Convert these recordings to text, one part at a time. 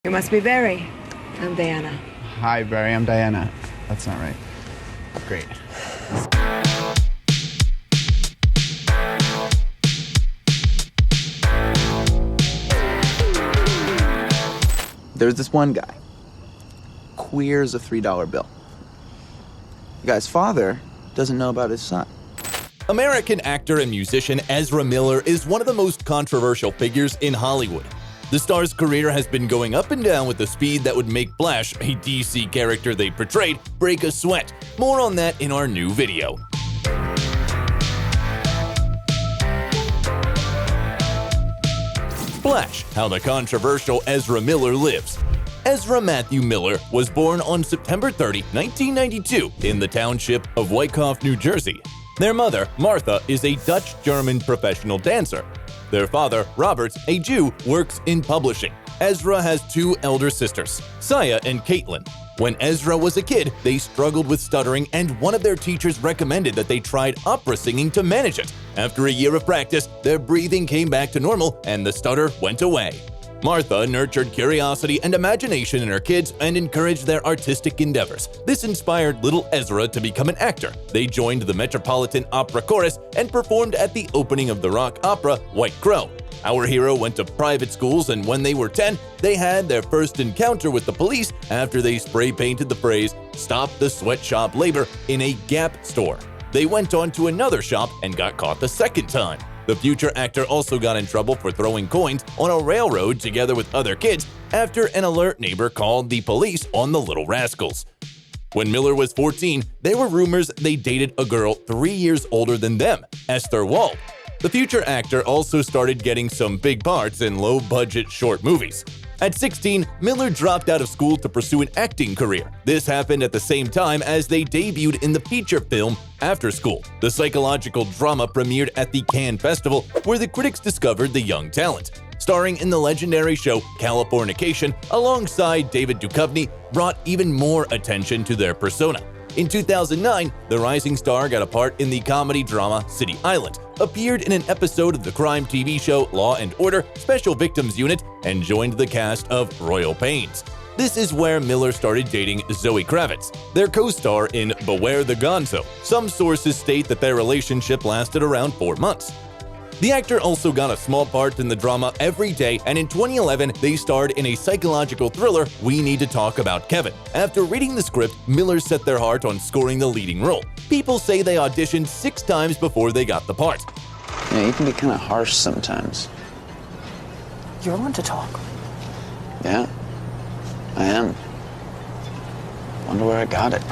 You must be Barry. I'm Diana. Hi, Barry. I'm Diana. That's not right. Great. There's this one guy. Queer as a $3 bill. The guy's father doesn't know about his son. American actor and musician Ezra Miller is one of the most controversial figures in Hollywood. The star's career has been going up and down with the speed that would make Flash, a DC character they portrayed, break a sweat. More on that in our new video. Flash, how the controversial Ezra Miller lives. Ezra Matthew Miller was born on September 30, 1992, in the township of Wyckoff, New Jersey. Their mother, Martha, is a Dutch-German professional dancer. Their father, Robert, a Jew, works in publishing. Ezra has two elder sisters, Saya and Caitlin. When Ezra was a kid, they struggled with stuttering, and one of their teachers recommended that they tried opera singing to manage it. After a year of practice, their breathing came back to normal and the stutter went away. Martha nurtured curiosity and imagination in her kids and encouraged their artistic endeavors. This inspired little Ezra to become an actor. They joined the Metropolitan Opera Chorus and performed at the opening of the rock opera White Crow. Our hero went to private schools, and when they were 10, they had their first encounter with the police after they spray-painted the phrase, "Stop the sweatshop labor," in a Gap store. They went on to another shop and got caught the second time. The future actor also got in trouble for throwing coins on a railroad together with other kids after an alert neighbor called the police on the little rascals. When Miller was 14, there were rumors they dated a girl 3 years older than them, Esther Wald. The future actor also started getting some big parts in low-budget short movies. At 16, Miller dropped out of school to pursue an acting career. This happened at the same time as they debuted in the feature film After School. The psychological drama premiered at the Cannes Festival, where the critics discovered the young talent. Starring in the legendary show Californication alongside David Duchovny brought even more attention to their persona. In 2009, the rising star got a part in the comedy drama City Island, appeared in an episode of the crime TV show Law & Order Special Victims Unit, and joined the cast of Royal Pains. This is where Miller started dating Zoe Kravitz, their co-star in Beware the Gonzo. Some sources state that their relationship lasted around 4 months. The actor also got a small part in the drama Every Day, and in 2011, they starred in a psychological thriller, We Need to Talk About Kevin. After reading the script, Miller set their heart on scoring the leading role. People say they auditioned 6 times before they got the part. Yeah, you can be kind of harsh sometimes. You're one to talk. Yeah, I am. Wonder where I got it.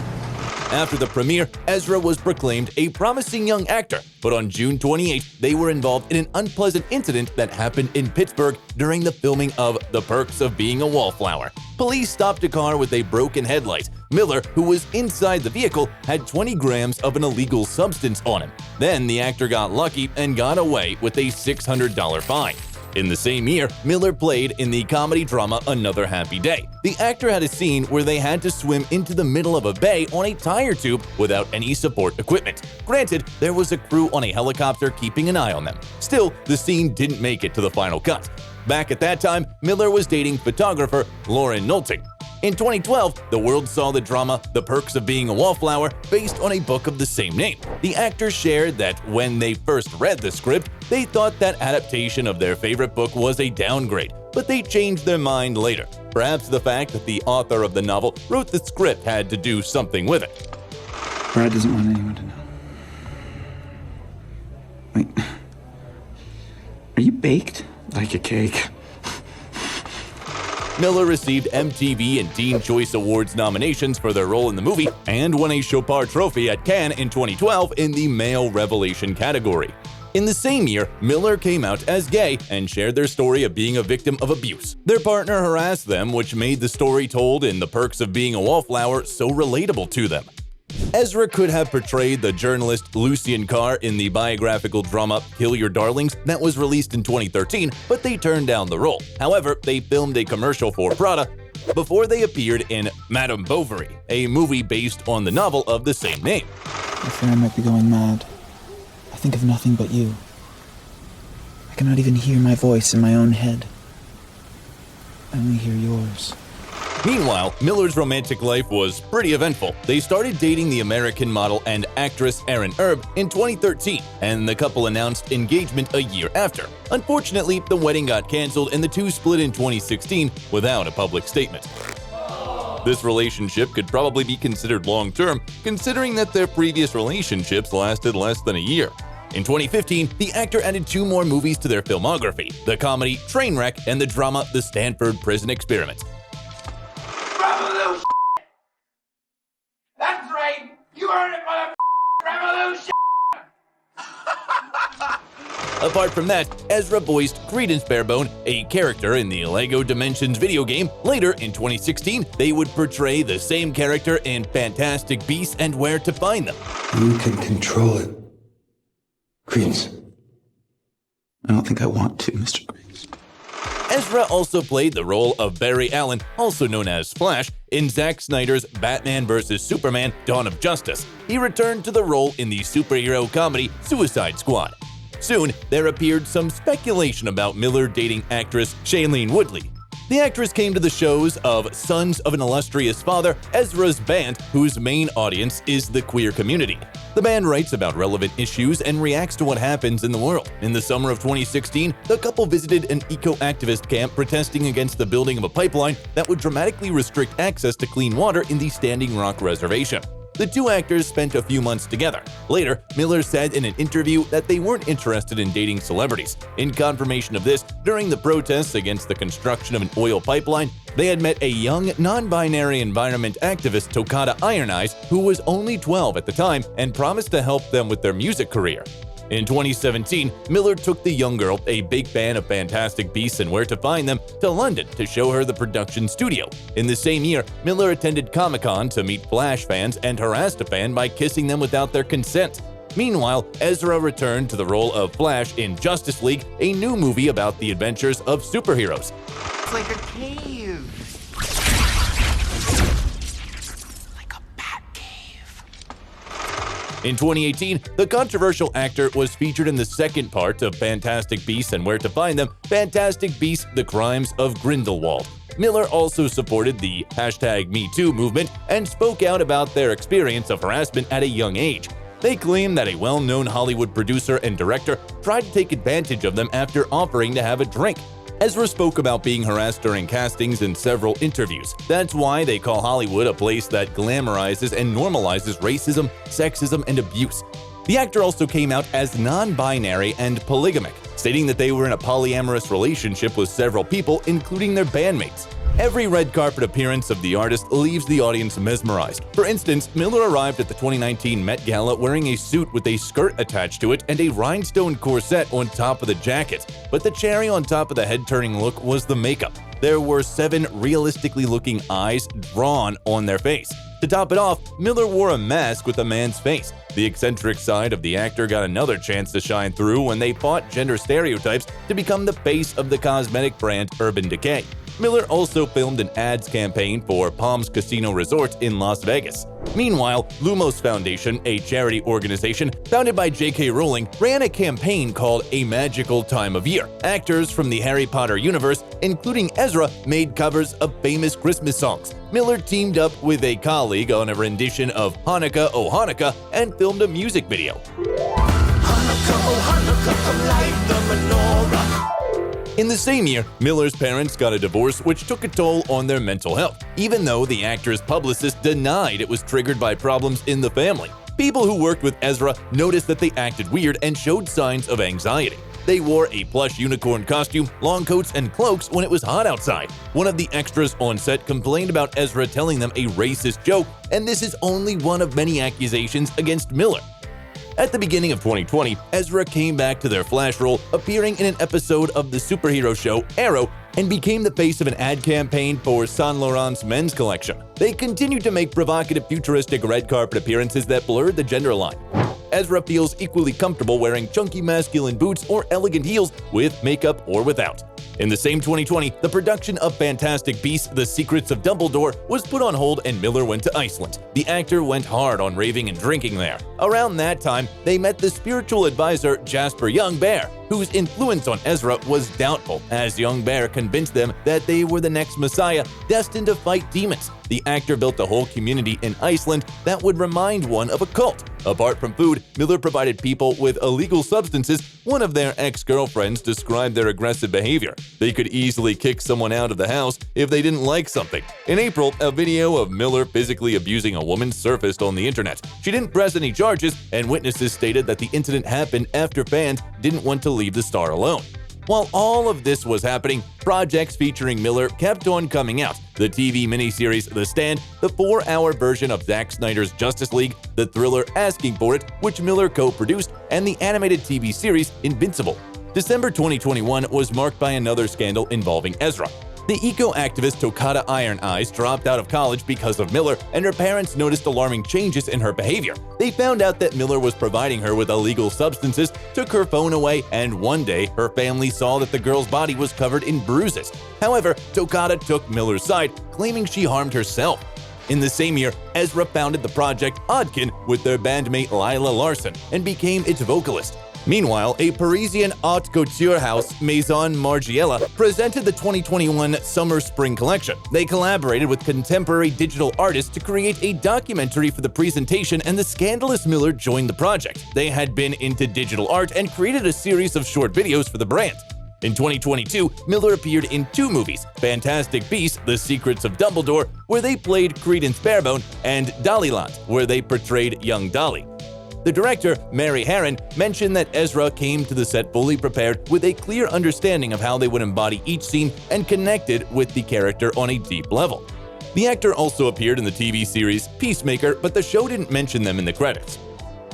After the premiere, Ezra was proclaimed a promising young actor, but on June 28, they were involved in an unpleasant incident that happened in Pittsburgh during the filming of The Perks of Being a Wallflower. Police stopped a car with a broken headlight. Miller, who was inside the vehicle, had 20 grams of an illegal substance on him. Then the actor got lucky and got away with a $600 fine. In the same year, Miller played in the comedy drama Another Happy Day. The actor had a scene where they had to swim into the middle of a bay on a tire tube without any support equipment. Granted, there was a crew on a helicopter keeping an eye on them. Still, the scene didn't make it to the final cut. Back at that time, Miller was dating photographer Lauren Nolting. In 2012, the world saw the drama The Perks of Being a Wallflower, based on a book of the same name. The actors shared that when they first read the script, they thought that adaptation of their favorite book was a downgrade, but they changed their mind later. Perhaps the fact that the author of the novel wrote the script had to do something with it. Brad doesn't want anyone to know. Wait. Are you baked? Like a cake. Miller received MTV and Teen Choice Awards nominations for their role in the movie and won a Chopard Trophy at Cannes in 2012 in the Male Revelation category. In the same year, Miller came out as gay and shared their story of being a victim of abuse. Their partner harassed them, which made the story told in The Perks of Being a Wallflower so relatable to them. Ezra could have portrayed the journalist Lucien Carr in the biographical drama Kill Your Darlings that was released in 2013, but they turned down the role. However, they filmed a commercial for Prada before they appeared in Madame Bovary, a movie based on the novel of the same name. I fear I might be going mad. I think of nothing but you. I cannot even hear my voice in my own head. I only hear yours. Meanwhile, Miller's romantic life was pretty eventful. They started dating the American model and actress Erin Erb in 2013, and the couple announced engagement a year after. Unfortunately, the wedding got canceled and the two split in 2016 without a public statement. This relationship could probably be considered long-term, considering that their previous relationships lasted less than a year. In 2015, the actor added 2 more movies to their filmography, the comedy Trainwreck and the drama The Stanford Prison Experiment. Revolution! That's right! You heard it, Revolution! Apart from that, Ezra voiced Credence Barebone, a character in the LEGO Dimensions video game. Later, in 2016, they would portray the same character in Fantastic Beasts and Where to Find Them. You can control it. Credence. I don't think I want to, Mr. Griggs. Ezra also played the role of Barry Allen, also known as Flash, in Zack Snyder's Batman vs. Superman: Dawn of Justice. He returned to the role in the superhero comedy Suicide Squad. Soon, there appeared some speculation about Miller dating actress Shailene Woodley. The actress came to the shows of Sons of an Illustrious Father, Ezra's band, whose main audience is the queer community. The band writes about relevant issues and reacts to what happens in the world. In the summer of 2016, the couple visited an eco-activist camp protesting against the building of a pipeline that would dramatically restrict access to clean water in the Standing Rock Reservation. The two actors spent a few months together. Later, Miller said in an interview that they weren't interested in dating celebrities. In confirmation of this, during the protests against the construction of an oil pipeline, they had met a young, non-binary environment activist, Tokata Iron Eyes, who was only 12 at the time and promised to help them with their music career. In 2017, Miller took the young girl, a big fan of Fantastic Beasts and Where to Find Them, to London to show her the production studio. In the same year, Miller attended Comic-Con to meet Flash fans and harassed a fan by kissing them without their consent. Meanwhile, Ezra returned to the role of Flash in Justice League, a new movie about the adventures of superheroes. It's like a cave. In 2018, the controversial actor was featured in the second part of Fantastic Beasts and Where to Find Them, Fantastic Beasts: The Crimes of Grindelwald. Miller also supported the #MeToo movement and spoke out about their experience of harassment at a young age. They claim that a well-known Hollywood producer and director tried to take advantage of them after offering to have a drink. Ezra spoke about being harassed during castings in several interviews. That's why they call Hollywood a place that glamorizes and normalizes racism, sexism, and abuse. The actor also came out as non-binary and polygamic, stating that they were in a polyamorous relationship with several people, including their bandmates. Every red carpet appearance of the artist leaves the audience mesmerized. For instance, Miller arrived at the 2019 Met Gala wearing a suit with a skirt attached to it and a rhinestone corset on top of the jacket. But the cherry on top of the head-turning look was the makeup. There were 7 realistically looking eyes drawn on their face. To top it off, Miller wore a mask with a man's face. The eccentric side of the actor got another chance to shine through when they fought gender stereotypes to become the face of the cosmetic brand Urban Decay. Miller also filmed an ads campaign for Palms Casino Resort in Las Vegas. Meanwhile, Lumos Foundation, a charity organization founded by J.K. Rowling, ran a campaign called A Magical Time of Year. Actors from the Harry Potter universe, including Ezra, made covers of famous Christmas songs. Miller teamed up with a colleague on a rendition of Hanukkah, Oh Hanukkah, and filmed a music video. Hanukkah, oh Hanukkah, come light the menorah. In the same year, Miller's parents got a divorce, which took a toll on their mental health, even though the actor's publicist denied it was triggered by problems in the family. People who worked with Ezra noticed that they acted weird and showed signs of anxiety. They wore a plush unicorn costume, long coats, and cloaks when it was hot outside. One of the extras on set complained about Ezra telling them a racist joke, and this is only one of many accusations against Miller. At the beginning of 2020, Ezra came back to their Flash role, appearing in an episode of the superhero show Arrow, and became the face of an ad campaign for Saint Laurent's men's collection. They continued to make provocative futuristic red carpet appearances that blurred the gender line. Ezra feels equally comfortable wearing chunky masculine boots or elegant heels with makeup or without. In the same 2020, the production of Fantastic Beasts: The Secrets of Dumbledore was put on hold and Miller went to Iceland. The actor went hard on raving and drinking there. Around that time, they met the spiritual advisor Jasper Young Bear, whose influence on Ezra was doubtful, as Young Bear convinced them that they were the next Messiah destined to fight demons. The actor built a whole community in Iceland that would remind one of a cult. Apart from food, Miller provided people with illegal substances. One of their ex-girlfriends described their aggressive behavior. They could easily kick someone out of the house if they didn't like something. In April, a video of Miller physically abusing a woman surfaced on the internet. She didn't press any charges, and witnesses stated that the incident happened after fans didn't want to leave the star alone. While all of this was happening, projects featuring Miller kept on coming out. The TV miniseries The Stand, the 4-hour version of Zack Snyder's Justice League, the thriller Asking for It, which Miller co-produced, and the animated TV series Invincible. December 2021 was marked by another scandal involving Ezra. The eco-activist Tokata Iron Eyes dropped out of college because of Miller, and her parents noticed alarming changes in her behavior. They found out that Miller was providing her with illegal substances, took her phone away, and one day her family saw that the girl's body was covered in bruises. However, Tokata took Miller's side, claiming she harmed herself. In the same year, Ezra founded the project Odkin with their bandmate Lila Larson and became its vocalist. Meanwhile, a Parisian haute couture house, Maison Margiela, presented the 2021 Summer-Spring collection. They collaborated with contemporary digital artists to create a documentary for the presentation, and the scandalous Miller joined the project. They had been into digital art and created a series of short videos for the brand. In 2022, Miller appeared in 2 movies, Fantastic Beasts: The Secrets of Dumbledore, where they played Credence Barebone, and Daliland, where they portrayed young Dolly. The director, Mary Harron, mentioned that Ezra came to the set fully prepared with a clear understanding of how they would embody each scene and connected with the character on a deep level. The actor also appeared in the TV series Peacemaker, but the show didn't mention them in the credits.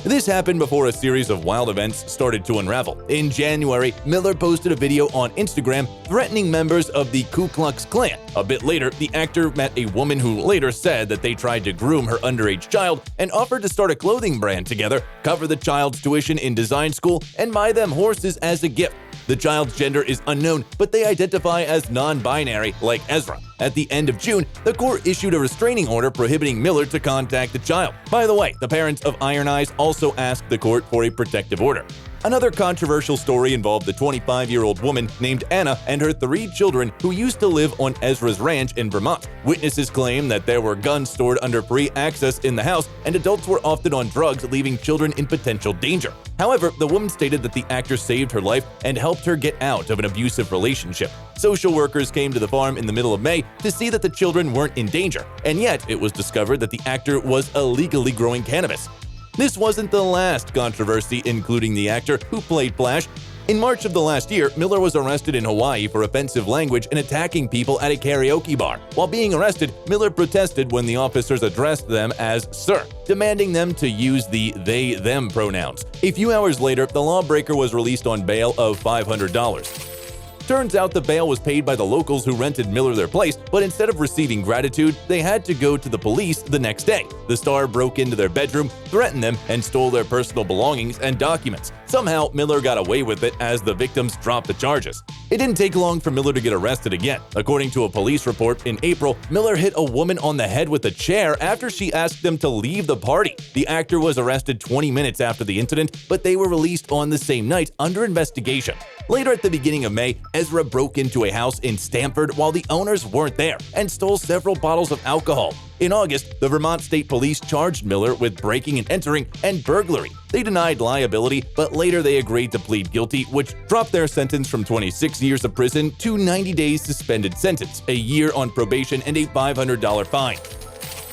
This happened before a series of wild events started to unravel. In January, Miller posted a video on Instagram threatening members of the Ku Klux Klan. A bit later, the actor met a woman who later said that they tried to groom her underage child and offered to start a clothing brand together, cover the child's tuition in design school, and buy them horses as a gift. The child's gender is unknown, but they identify as non-binary, like Ezra. At the end of June, the court issued a restraining order prohibiting Miller to contact the child. By the way, the parents of Iron Eyes also asked the court for a protective order. Another controversial story involved the 25-year-old woman named Anna and her 3 children who used to live on Ezra's ranch in Vermont. Witnesses claim that there were guns stored under free access in the house, and adults were often on drugs, leaving children in potential danger. However, the woman stated that the actor saved her life and helped her get out of an abusive relationship. Social workers came to the farm in the middle of May to see that the children weren't in danger, and yet it was discovered that the actor was illegally growing cannabis. This wasn't the last controversy including the actor who played Flash. In March of the last year, Miller was arrested in Hawaii for offensive language and attacking people at a karaoke bar. While being arrested, Miller protested when the officers addressed them as "sir," demanding them to use the they/them pronouns. A few hours later, the lawbreaker was released on bail of $500. Turns out the bail was paid by the locals who rented Miller their place, but instead of receiving gratitude, they had to go to the police the next day. The star broke into their bedroom, threatened them, and stole their personal belongings and documents. Somehow, Miller got away with it as the victims dropped the charges. It didn't take long for Miller to get arrested again. According to a police report, in April, Miller hit a woman on the head with a chair after she asked them to leave the party. The actor was arrested 20 minutes after the incident, but they were released on the same night under investigation. Later at the beginning of May, Ezra broke into a house in Stamford while the owners weren't there and stole several bottles of alcohol. In August, the Vermont State Police charged Miller with breaking and entering and burglary. They denied liability, but later they agreed to plead guilty, which dropped their sentence from 26 years of prison to 90 days suspended sentence, a year on probation, and a $500 fine.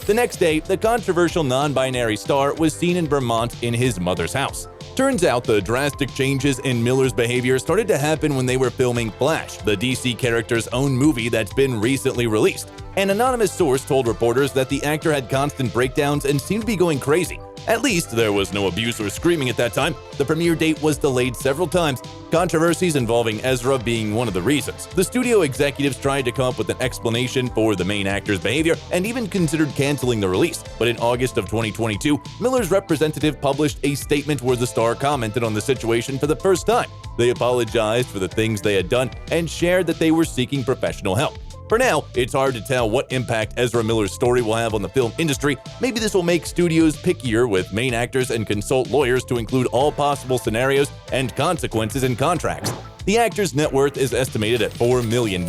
The next day, the controversial non-binary star was seen in Vermont in his mother's house. Turns out the drastic changes in Miller's behavior started to happen when they were filming Flash, the DC character's own movie that's been recently released. An anonymous source told reporters that the actor had constant breakdowns and seemed to be going crazy. At least there was no abuse or screaming at that time. The premiere date was delayed several times, controversies involving Ezra being one of the reasons. The studio executives tried to come up with an explanation for the main actor's behavior and even considered canceling the release. But in August of 2022, Miller's representative published a statement where the star commented on the situation for the first time. They apologized for the things they had done and shared that they were seeking professional help. For now, it's hard to tell what impact Ezra Miller's story will have on the film industry. Maybe this will make studios pickier with main actors and consult lawyers to include all possible scenarios and consequences in contracts. The actor's net worth is estimated at $4 million.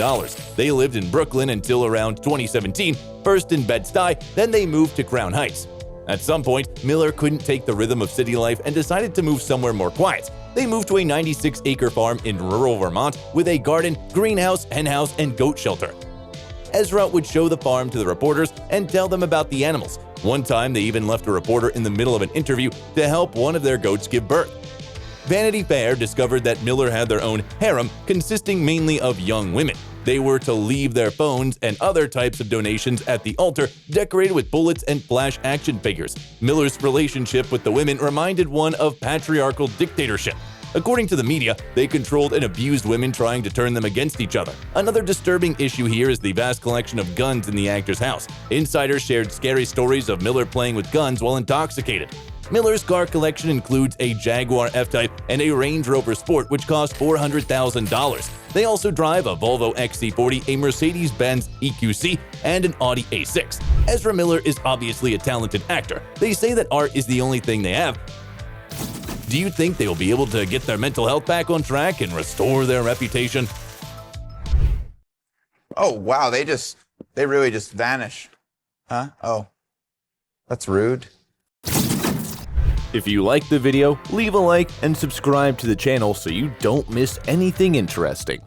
They lived in Brooklyn until around 2017, first in Bed-Stuy, then they moved to Crown Heights. At some point, Miller couldn't take the rhythm of city life and decided to move somewhere more quiet. They moved to a 96-acre farm in rural Vermont with a garden, greenhouse, henhouse, and goat shelter. Ezra would show the farm to the reporters and tell them about the animals. One time, they even left a reporter in the middle of an interview to help one of their goats give birth. Vanity Fair discovered that Miller had their own harem consisting mainly of young women. They were to leave their phones and other types of donations at the altar, decorated with bullets and flash action figures. Miller's relationship with the women reminded one of patriarchal dictatorship. According to the media, they controlled and abused women, trying to turn them against each other. Another disturbing issue here is the vast collection of guns in the actor's house. Insiders shared scary stories of Miller playing with guns while intoxicated. Miller's car collection includes a Jaguar F-Type and a Range Rover Sport, which cost $400,000. They also drive a Volvo XC40, a Mercedes-Benz EQC, and an Audi A6. Ezra Miller is obviously a talented actor. They say that art is the only thing they have. Do you think they will be able to get their mental health back on track and restore their reputation? Oh, wow, they really just vanish. Huh? Oh, that's rude. If you liked the video, leave a like and subscribe to the channel so you don't miss anything interesting.